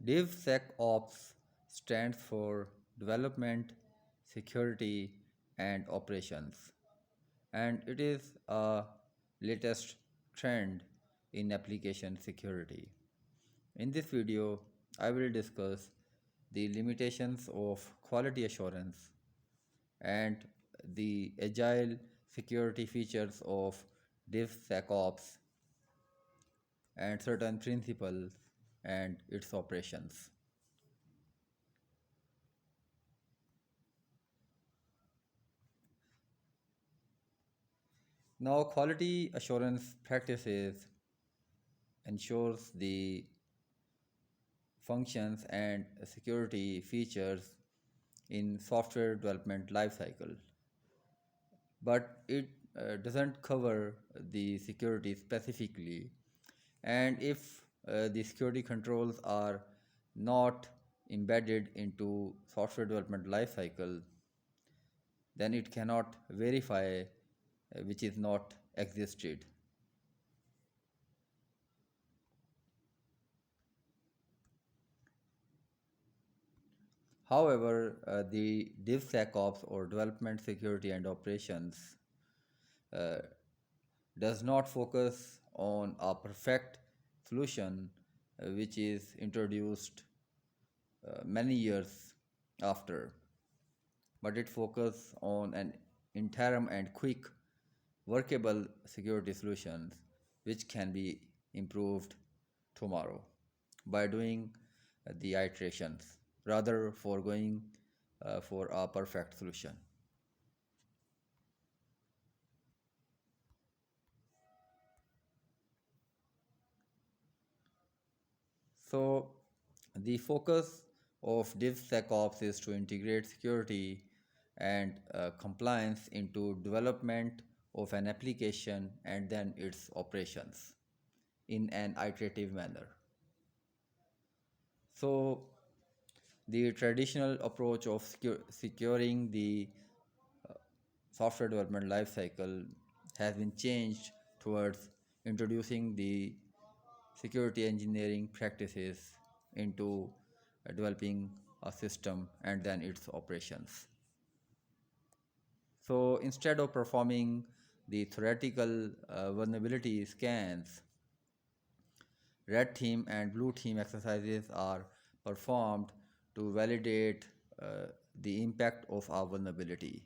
DevSecOps stands for Development, Security, and Operations, and it is a latest trend in application security. In this video, I will discuss the limitations of quality assurance and the agile security features of DevSecOps and certain principles and its operations. Now, quality assurance practices ensures the functions and security features in software development lifecycle, but it doesn't cover the security specifically. And if the security controls are not embedded into software development lifecycle, then it cannot verify which is not existed. However, the DevSecOps or Development Security and Operations uh, does not focus on a perfect solution which is introduced many years after, but it focuses on an interim and quick workable security solutions which can be improved tomorrow by doing the iterations rather for going for a perfect solution. So the focus of DevSecOps is to integrate security and compliance into development of an application and then its operations in an iterative manner. So the traditional approach of securing the software development lifecycle has been changed towards introducing the security engineering practices into developing a system and then its operations. So instead of performing the theoretical vulnerability scans, red team and blue team exercises are performed to validate the impact of a vulnerability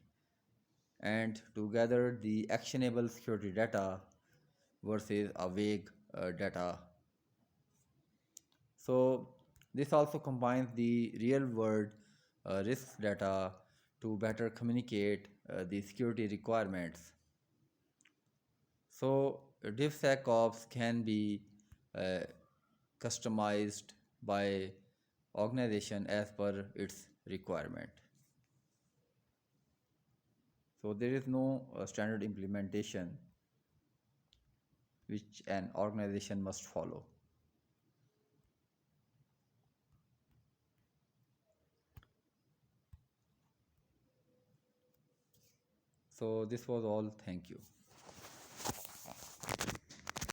and to gather the actionable security data versus a vague data. So this also combines the real world risk data to better communicate the security requirements. So DevSecOps can be uh, customized by organization as per its requirement. So there is no standard implementation which an organization must follow. So this was all. Thank you.